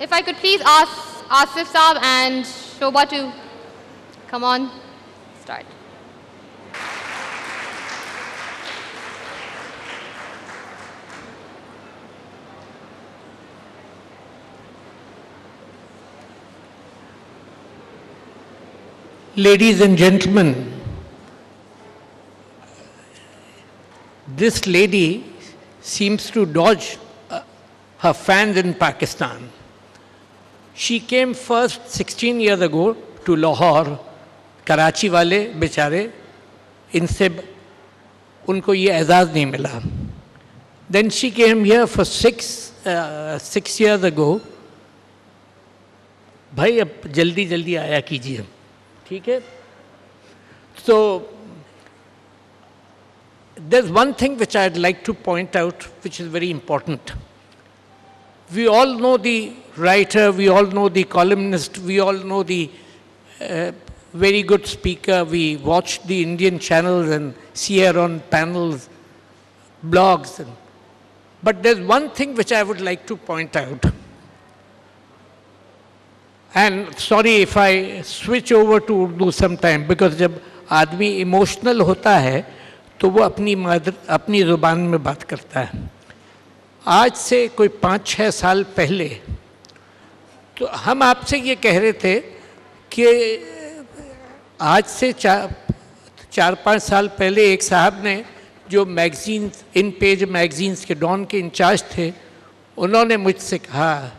If I could please ask Asif Saab and Shobhaa to come on, start. Ladies and gentlemen, this lady seems to dodge her fans in Pakistan. She came first 16 years ago to Lahore. Karachi वाले बेचारे इनसे उनको ये एजाज़ नहीं मिला. Then she came here for 6 years ago. भाई अब जल्दी जल्दी आया कीजिए, ठीक है. So there's one thing which I'd like to point out, which is very important. We all know the writer, we all know the columnist, we all know the very good speaker. We watch the Indian channels and see her on panels, blogs. But there's one thing which I would like to point out. And sorry if I switch over to Urdu sometime, because जब आदमी emotional होता है तो वो अपनी ज़ुबान में बात करता है. आज से कोई 5-6 साल पहले तो हम आपसे ये कह रहे थे कि आज से 4-5 साल पहले एक साहब ने जो मैगज़ीन्स, इन पेज मैगज़ीन्स के डॉन के इंचार्ज थे, उन्होंने मुझसे कहा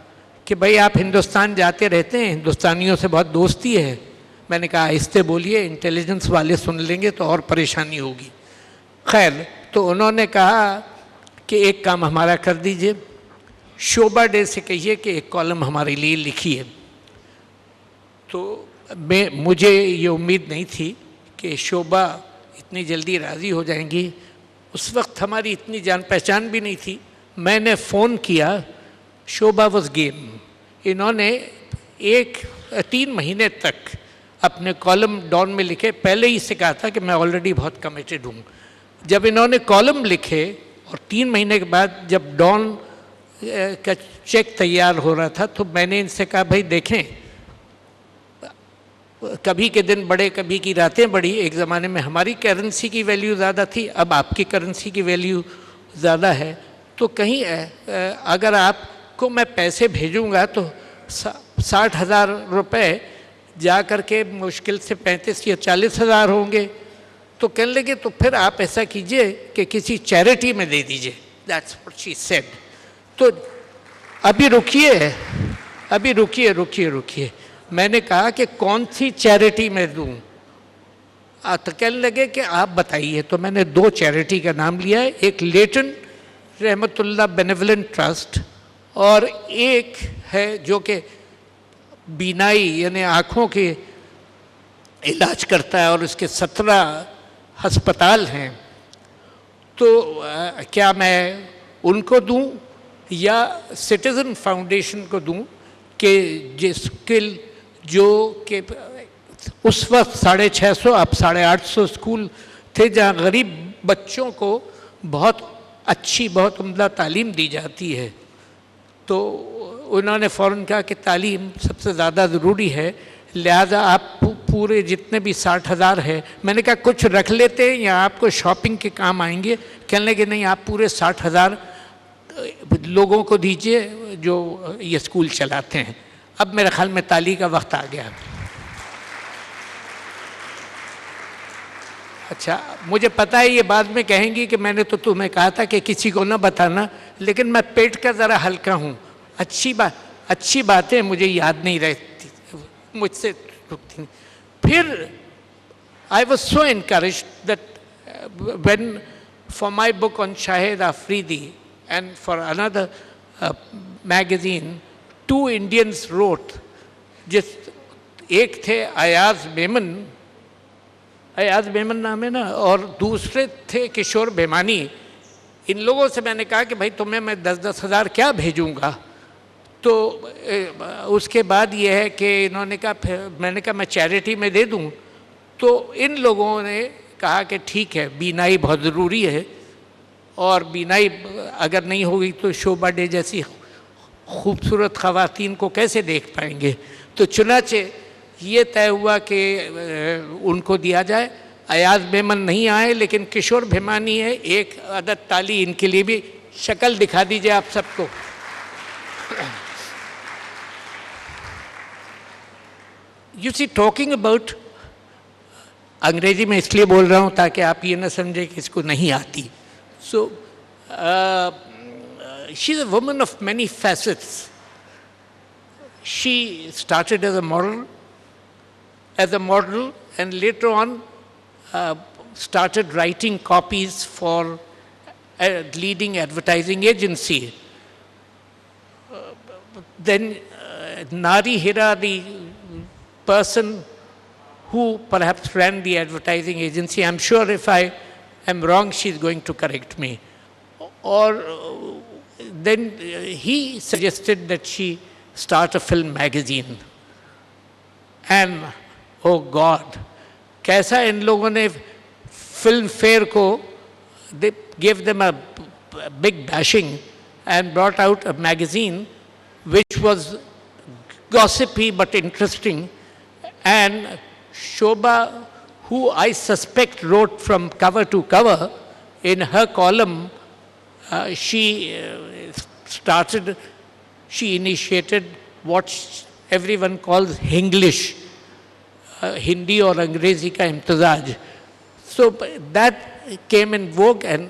कि भाई आप हिंदुस्तान जाते रहते हैं, हिंदुस्तानियों से बहुत दोस्ती है. मैंने कहा आहिस्ते बोलिए, इंटेलिजेंस वाले सुन लेंगे तो और परेशानी होगी. खैर, तो उन्होंने कहा कि एक काम हमारा कर दीजिए, शोभा डे से कहिए कि एक कॉलम हमारे लिए लिखिए. तो मुझे ये उम्मीद नहीं थी कि शोभा इतनी जल्दी राज़ी हो जाएंगी. उस वक्त हमारी इतनी जान पहचान भी नहीं थी. मैंने फ़ोन किया, शोभा वॉज गेम. इन्होंने 3 महीने तक अपने कॉलम डॉन में लिखे. पहले ही से कहा था कि मैं ऑलरेडी बहुत कमिटेड हूँ. जब इन्होंने कॉलम लिखे और 3 महीने के बाद जब डॉन का चेक तैयार हो रहा था तो मैंने इनसे कहा भाई देखें, कभी के दिन बड़े कभी की रातें बड़ी. एक ज़माने में हमारी करेंसी की वैल्यू ज़्यादा थी, अब आपकी करेंसी की वैल्यू ज़्यादा है. तो कहीं अगर आपको मैं पैसे भेजूंगा तो 60,000 रुपये जा कर के मुश्किल से 35 या 40,000 होंगे. तो कहने लगे तो फिर आप ऐसा कीजिए कि किसी चैरिटी में दे दीजिए. That's what she said. तो अभी रुकिए. मैंने कहा कि कौन सी चैरिटी में दूं. तो कहने लगे कि आप बताइए. तो मैंने 2 चैरिटी का नाम लिया है, एक लेटन रहमतुल्लाह बेनेवलेंट ट्रस्ट और एक है जो कि बीनाई यानी आँखों के इलाज करता है और उसके 17 अस्पताल हैं. तो क्या मैं उनको दूं या सिटीज़न फाउंडेशन को दूं कि जिसके जो कि उस वक्त 650 अब 850 स्कूल थे जहाँ गरीब बच्चों को बहुत अच्छी बहुत उम्दा तालीम दी जाती है. तो उन्होंने फ़ौरन कहा कि तालीम सबसे ज़्यादा ज़रूरी है, लिहाजा आप पूरे जितने भी 60,000 है. मैंने कहा कुछ रख लेते हैं या आपको शॉपिंग के काम आएंगे. कहने लगे नहीं, आप पूरे 60,000 लोगों को दीजिए जो ये स्कूल चलाते हैं. अब मेरे ख्याल में ताली का वक्त आ गया. अच्छा, मुझे पता है ये बाद में कहेंगी कि मैंने तो तुम्हें कहा था कि किसी को ना बताना, लेकिन मैं पेट का ज़रा हल्का हूँ. अच्छी बातें मुझे याद नहीं रहती, मुझसे रुकती. फिर I was so encouraged that when for my book on Shahid Afridi and for another magazine, 2 Indians wrote. एक थे अयाज मेमन नाम है ना, और दूसरे थे किशोर बेमानी. इन लोगों से मैंने कहा कि भाई तुम्हें मैं 10-10 हज़ार क्या भेजूंगा. तो उसके बाद ये है कि इन्होंने कहा, मैंने कहा मैं चैरिटी में दे दूं. तो इन लोगों ने कहा कि ठीक है, बीनाई बहुत ज़रूरी है और बीनाई अगर नहीं होगी तो शोभा डे जैसी खूबसूरत ख़वातीन को कैसे देख पाएंगे। तो चुनाचे ये तय हुआ कि उनको दिया जाए। अयाज मेमन नहीं आए, लेकिन किशोर भिमानी है, एक अदद ताली इनके लिए भी। शक्ल दिखा दीजिए आप सबको। यू सी, टॉकिंग अबाउट, अंग्रेजी में इसलिए बोल रहा हूँ ताकि आप ये ना समझे कि इसको नहीं आती। So she is a woman of many facets. She started as a model, and later on started writing copies for a leading advertising agency. Then Nari Hira, the person who perhaps ran the advertising agency, I'm sure if I am wrong, she's going to correct me. Or then he suggested that she start a film magazine. And oh God, कैसा इन लोगों ने film fair को, they gave them a big bashing and brought out a magazine which was gossipy but interesting. And Shobhaa, who I suspect wrote from cover to cover, in her column, she initiated what everyone calls Hinglish, Hindi or Angrezi ka imtizaj. So that came in vogue, and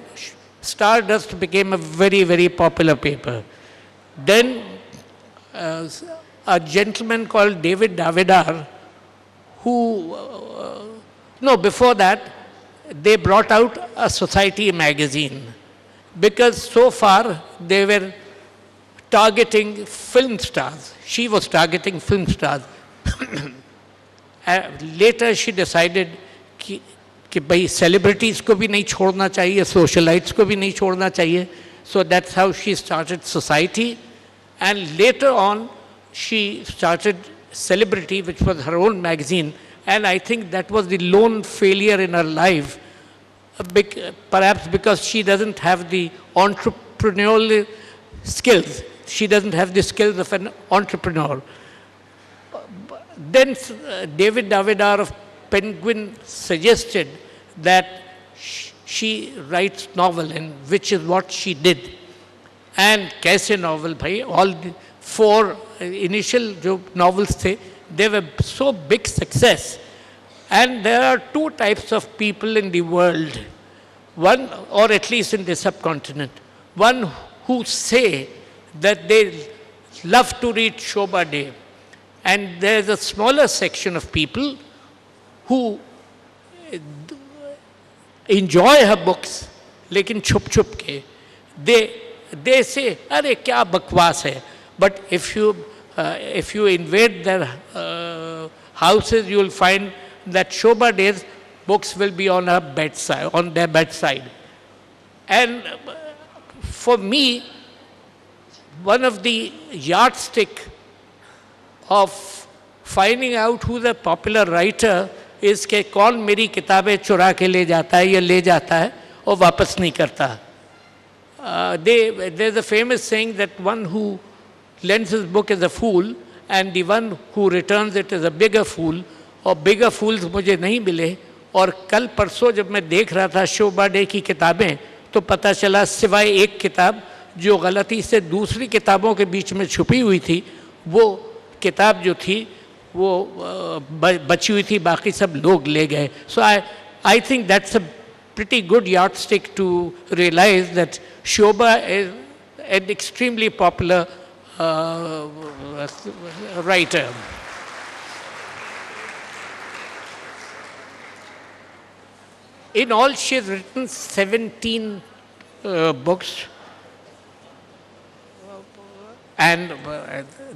Stardust became a very, very popular paper. Then a gentleman called David Davidar, who, no, before that, they brought out a society magazine, because so far they were targeting film stars. She was targeting film stars. Later she decided कि भाई celebrities को भी नहीं छोड़ना चाहिए, socialites को भी नहीं छोड़ना चाहिए. So that's how she started Society. And later on she started Celebrity, which was her own magazine. And I think that was the lone failure in her life, perhaps because she doesn't have the entrepreneurial skills. She doesn't have the skills of an entrepreneur. Then David Davidar of Penguin suggested that she writes novel, and which is what she did. And kaise novel bhai, all the 4 initial jo novels the, they were so big success. And there are 2 types of people in the world, one, or at least in the subcontinent, one who say that they love to read Shobhaa Day, and there's a smaller section of people who enjoy her books, lekin chup chup ke. They say, "Arey kya bakwas hai?" But if you invade their houses, you will find that Shobhaa Day's books will be on her bedside, on their bedside. And for me, one of the yardstick of finding out who the popular writer is कि कौन मेरी किताबें चुरा के ले जाता है या ले जाता है और वापस नहीं करता. There's a famous saying that one who lends his book is a fool, and the one who returns it is a bigger fool. और bigger fools मुझे नहीं मिले. और कल परसों जब मैं देख रहा था शोभा डे की किताबें, तो पता चला सिवाय एक किताब जो गलती से दूसरी किताबों के बीच में छुपी हुई थी, वो किताब जो थी वो बची हुई थी, बाकी सब लोग ले गए. सो I think that's a pretty good yardstick to realize that Shobhaa is an extremely popular writer. In all, she has written 17 books, and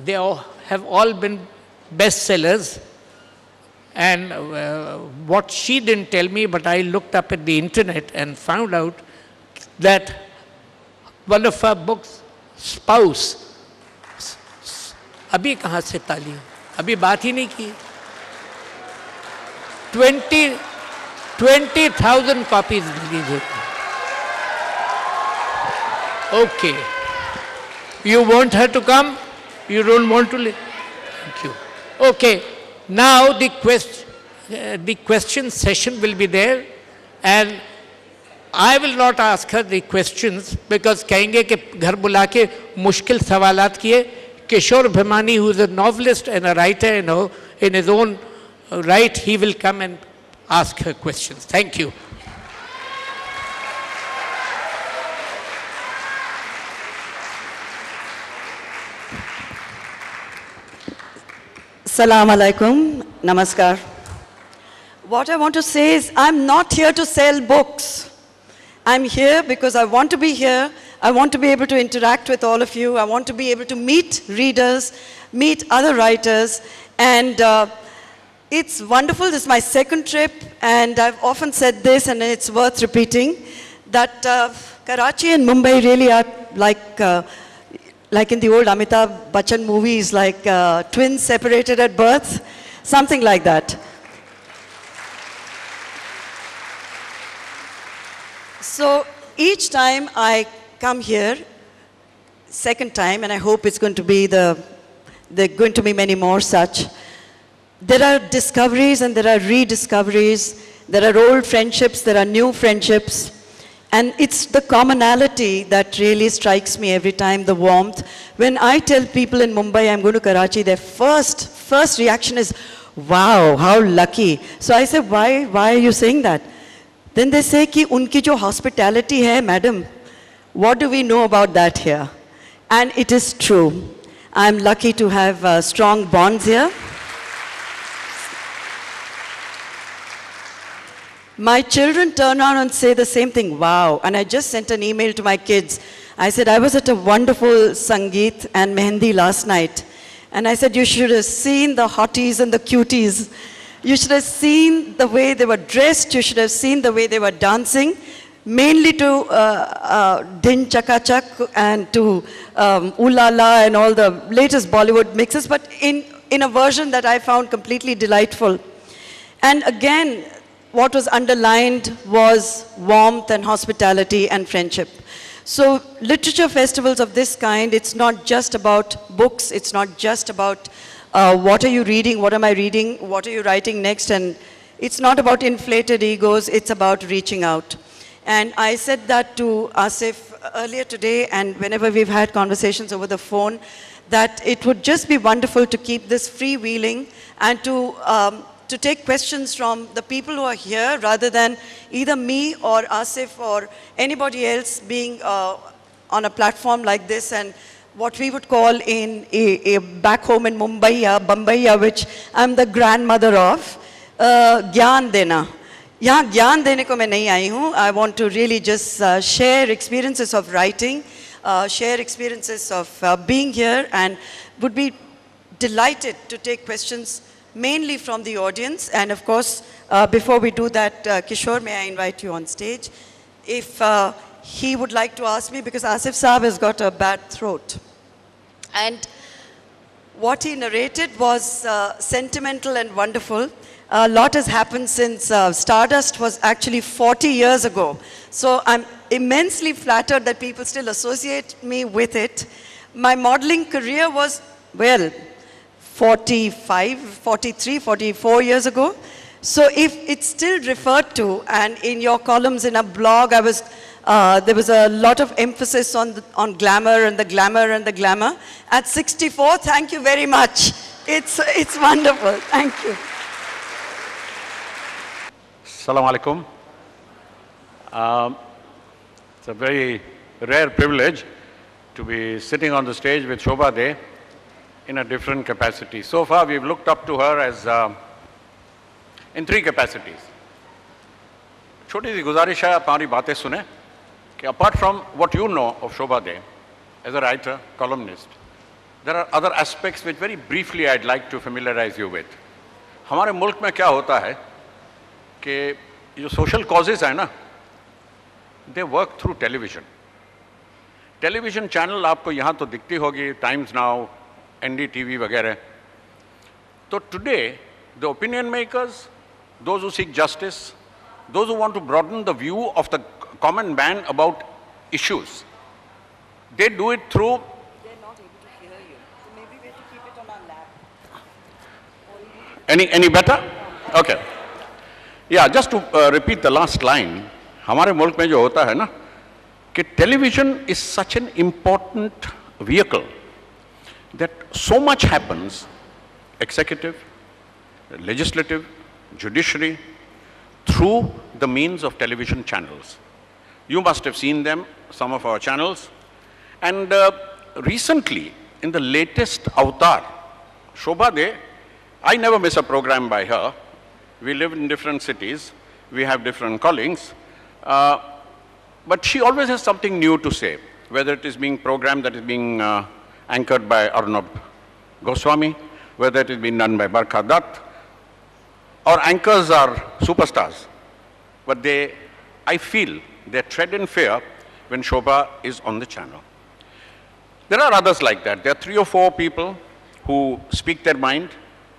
they have all been bestsellers. And what she didn't tell me, but I looked up at the internet and found out that one of her books, Spouse, अभी कहाँ से ताली, अभी बात ही नहीं की, 20,000 copies released. Okay. You want her to come? You don't want to? Thank you. Okay. Now the question session will be there, and I will not ask her the questions because कहेंगे कि घर बुला के मुश्किल सवालात किए. Kishore Bhimani, who is a novelist and a writer, in his own right, he will come and ask her questions. Thank you. Assalamu alaikum, namaskar. What I want to say is I'm not here to sell books. I'm here because I want to be here. I want to be able to interact with all of you. I want to be able to meet readers, meet other writers. And it's wonderful. This is my second trip. And I've often said this, and it's worth repeating, that Karachi and Mumbai really are like in the old Amitabh Bachchan movies, like twins separated at birth, something like that. So each time I come here, second time, and I hope it's going to be there are going to be many more such, there are discoveries and there are rediscoveries, there are old friendships, there are new friendships, and it's the commonality that really strikes me every time, the warmth. When I tell people in Mumbai I'm going to Karachi, their first reaction is, wow, how lucky. So I say, why are you saying that? Then they say कि उनकी जो hospitality है, madam, what do we know about that here? And it is true. I'm lucky to have strong bonds here. My children turn around and say the same thing, wow. And I just sent an email to my kids. I said, I was at a wonderful Sangeet and Mehendi last night. And I said, you should have seen the hotties and the cuties. You should have seen the way they were dressed. You should have seen the way they were dancing, mainly to Din Chaka Chak and to Ooh La La and all the latest Bollywood mixes, but in a version that I found completely delightful. And again, what was underlined was warmth and hospitality and friendship. So literature festivals of this kind, it's not just about books, it's not just about what are you reading, what am I reading, what are you writing next, and it's not about inflated egos, it's about reaching out. And I said that to Asif earlier today, and whenever we've had conversations over the phone, that it would just be wonderful to keep this freewheeling and to take questions from the people who are here rather than either me or Asif or anybody else being on a platform like this and what we would call in back home in Mumbai, which I'm the grandmother of, Gyan Dena. यहाँ ज्ञान देने को मैं नहीं आई हूँ. I want to really just share experiences of writing, share experiences of being here, and would be delighted to take questions mainly from the audience. And of course, before we do that, Kishore, may I invite you on stage? If he would like to ask me, because Asif Saab has got a bad throat. And what he narrated was sentimental and wonderful. A lot has happened since Stardust was actually 40 years ago. So I'm immensely flattered that people still associate me with it. My modeling career was, well, 45, 43, 44 years ago. So if it's still referred to, and in your columns in a blog, there was a lot of emphasis on glamour and the glamour and the glamour. At 64, thank you very much. It's wonderful. Thank you. Assalamu alaikum. It's a very rare privilege to be sitting on the stage with Shobhaa De in a different capacity. So far, we've looked up to her as in three capacities. छोटी सी गुजारिश है, आप हमारी बातें सुने कि apart from what you know of Shobhaa De as a writer, columnist, there are other aspects which very briefly I'd like to familiarize you with. हमारे मुल्क में क्या होता है कि जो social causes है ना, they work through television. Television channel आपको यहाँ तो दिखती होगी, Times Now, NDTV वगैरह. So today, the opinion makers, those who seek justice, those who want to broaden the view of the common man about issues, they do it through Any better? Okay. Yeah, just to repeat the last line, हमारे मुल्क में जो होता है ना कि television is such an important vehicle that so much happens, executive, legislative, judiciary, through the means of television channels. You must have seen them, some of our channels. And recently, in the latest Avatar, Shobhaa De, I never miss a program by her. We live in different cities. We have different callings. But she always has something new to say, whether it is being programmed that is being anchored by Arnab Goswami, whether it is being done by Barkha Dutt. Our anchors are superstars, but I feel they tread in fear when Shobhaa is on the channel. There are others like that. There are 3 or 4 people who speak their mind,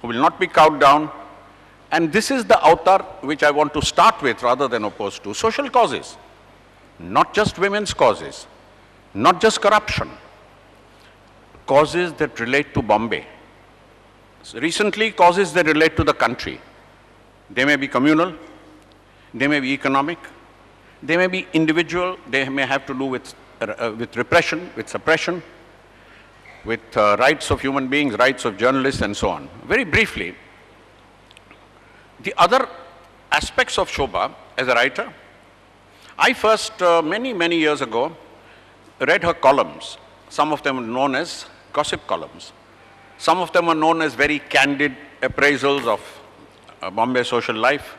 who will not be cowed down. And this is the avatar which I want to start with rather than opposed to. Social causes, not just women's causes, not just corruption, causes that relate to Bombay. So recently, causes that relate to the country. They may be communal, they may be economic, they may be individual, they may have to do with repression, with suppression, with rights of human beings, rights of journalists, and so on. Very briefly, the other aspects of Shobhaa as a writer, I first, many years ago, read her columns. Some of them are known as gossip columns. Some of them are known as very candid appraisals of Bombay social life.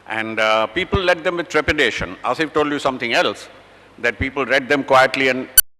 And people read them with trepidation. Asif told you something else, that people read them quietly and